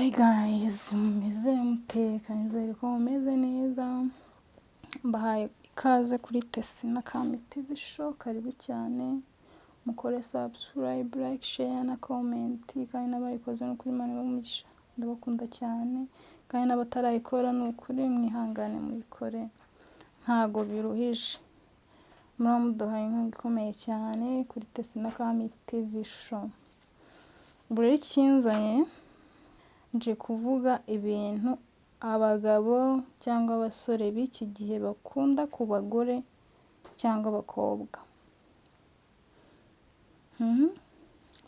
Hi guys, mumeze mute? Nizere ko mumeze neza. Mbahaye ikaze kuri Tesina Kami TV show. Karibu cyane. Mukore subscribe, like, share na comment. Kandi n'abayikoze no kuri Imana bamugisha. Ndabakunda cyane. Kandi n'abatarayikora ni ukuri mwihangane mubikore. Ntago biruhije. Muramuduhaye inkunga ikomeye cyane kuri Tesina Kami TV show. Buri kinzanye nje kuvuga ibintu abagabo cyangwa abasore b'iki gihe bakunda ku bagore cyangwa abakobwa.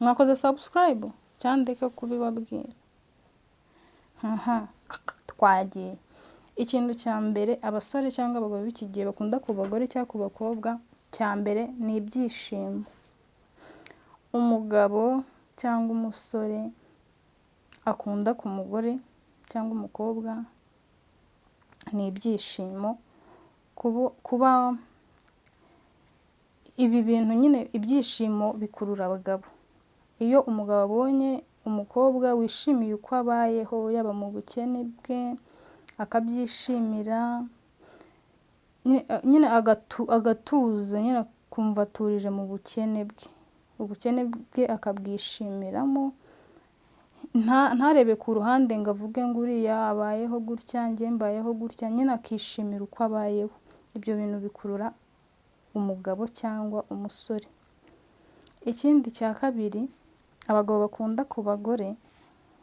Mwakoze subscribe cyandika kubibabwira. Twagiye. Ikintu cya mbere abasore cyangwa abagabo b'iki gihe bakunda ku bagore cyangwa ku bakobwa, cya mbere ni ibyishimo. Umugabo cyangwa umusore akunda ku mugore cyangwa umukobwa ni ibyishimo. Kuba ibi bintu nyine ibyishimo bikurura abagabo. Iyo umugabo abonye umukobwa wishimiye uko abayeho, yaba mu bukene bwe akabyishimira, nyine agatuza, nyine kumva aturije mu bukene bwe, ubukene bwe akabwishimiramo, ntarebe ku ruhande ngo avuge ngo uriya abayeho gutya, njye mbayeho gutya, nyine akishimira uko abayeho. Ibyo bintu bikurura umugabo cyangwa umusore. Ikindi cya kabiri abagabo bakunda ku bagore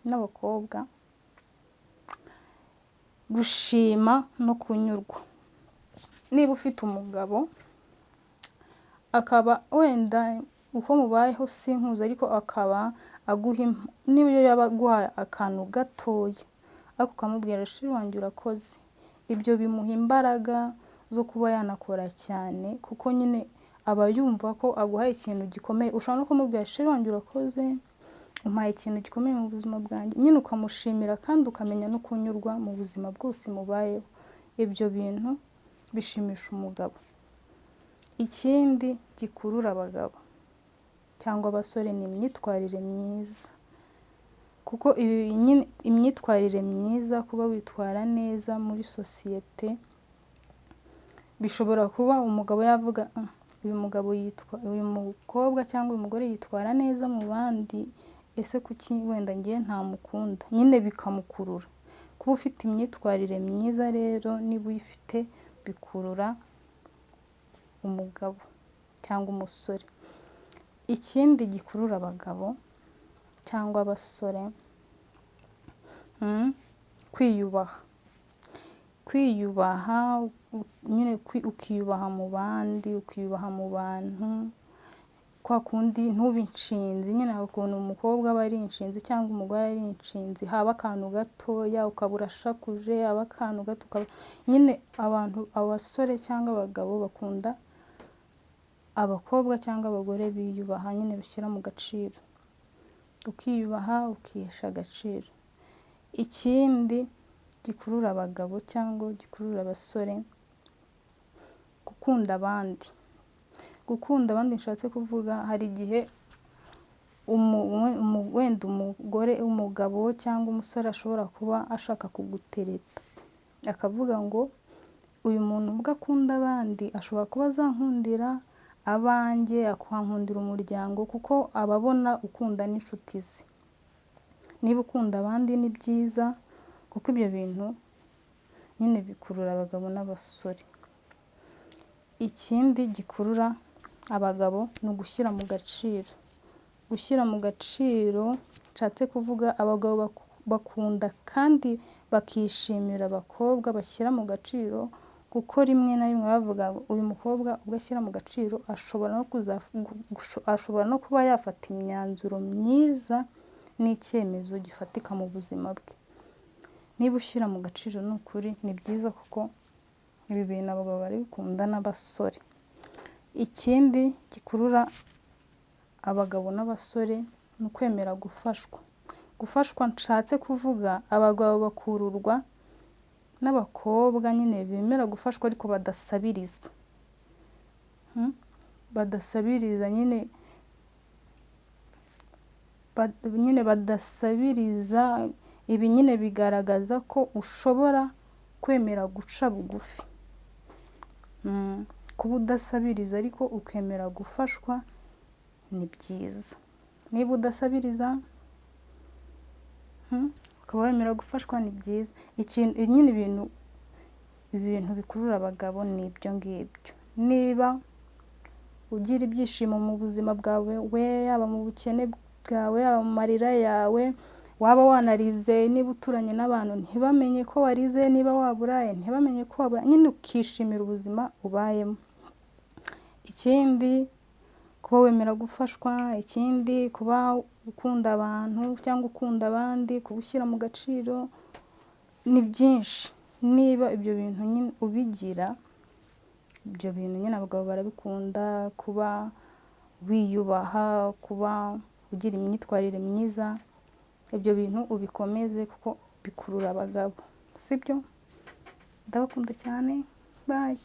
n'abakobwa, gushima no kunyurwa. Niba ufite umugabo akaba wenda uko mubayeho sinkuzi, ariko akaba aguha, niba yaba aguhaye akantu gatoya ariko ukamubwira shiri wanjye urakoze, ibyo bimuha imbaraga zo kuba yanakora cyane, kuko nyine aba yumva ko aguhaye ikintu gikomeye. Ushobora no kumubwira shiri wanjye urakoze, umpaye ikintu gikomeye mu buzima bwanjye, nyine ukamushimira kandi ukamenya no kunyurwa mu buzima bwose mubayeho. Ibyo bintu bishimisha umugabo. Ikindi gikurura abagabo cyangwa abasore ni imyitwarire myiza. Kuko imyitwarire myiza, kuba witwara neza muri sosiyete, bishobora kuba umugabo yavuga uyu mukobwa cyangwa uyu mugore yitwara neza mu bandi, ese kuki wenda ngiye ntamukunda, nyine bikamukurura. Kuba ufite imyitwarire myiza rero, niba uyifite bikurura umugabo cyangwa umusore. Ikindi gikurura abagabo cyangwa abasore, kwiyubaha. Kwiyubaha, nyine ukiyubaha mu bandi, ukiyubaha mu bantu, kwa kundi ntube inshinzi. Nyine ukuntu umukobwa aba ari inshinzi cyangwa umugore ari inshinzi, haba akantu gatoya ukaba urashakuje, haba akantu gato nyine abasore cyangwa abagabo bakunda abakobwa cyangwa abagore biyubaha, nyine bishyira mu gaciro. Ukiyubaha, ukihesha agaciro. Ikindi gikurura abagabo cyangwa gikurura abasore, gukunda abandi. Gukunda abandi nshatse kuvuga, hari igihe wenda umugabo cyangwa umusore ashobora kuba ashaka kugutereta, akavuga ngo uyu muntu ubwo akunda abandi ashobora kuba azankundira abanjye, akankundira umuryango, kuko ababona ukunda n'inshuti ze. Niba ukunda abandi ni byiza, kuko ibyo bintu nyine bikurura abagabo n'abasore. Ikindi gikurura abagabo ni ugushyira mu gaciro. Gushyira mu gaciro nshatse kuvuga, abagabo bakunda kandi bakishimira abakobwa bashyira mu gaciro, kuko rimwe na rimwe bavuga ngo uyu mukobwa ubwo ashyira mu gaciro ashobora no kuba yafata imyanzuro myiza n'icyemezo gifatika mu buzima bwe. Niba ushyira mu gaciro ni ukuri ni byiza, kuko ibi bintu abagabo barabikunda n'abasore. Ikindi gikurura abagabo n'abasore ni ukwemera gufashwa. Gufashwa nshatse kuvuga, abagabo bakururwa n'abakobwa nyine bemera gufashwa ariko badasabiriza. Badasabiriza nyine nyine badasabiriza, ibi nyine bigaragaza ko ushobora kwemera guca bugufi. Kuba udasabiriza ariko ukemera gufashwa ni byiza. Niba udasabiriza ukaba wemera gufashwa ni byiza. Nyine ibintu bikurura abagabo ni ibyo ngibyo. Niba ugira ibyishimo mu buzima bwawe, yaba mu bukene bwawe, yaba mu marira yawe, waba wanarize, niba uturanye n'abantu ntibamenye ko warize, niba waburaye ntibamenye ko wabura, nyine ukishimira ubuzima ubayemo. Ikindi kuba wemera gufashwa, ikindi kuba ukunda abantu cyangwa ukunda abandi, kubushyira mu gaciro, ni byinshi. Niba ibyo bintu nyine ubigira, ibyo bintu nyine abagabo barabikunda. Kuba wiyubaha, kuba ugira imyitwarire myiza, ibyo bintu ubikomeze kuko bikurura abagabo, sibyo? Ndabakunda cyane, bye.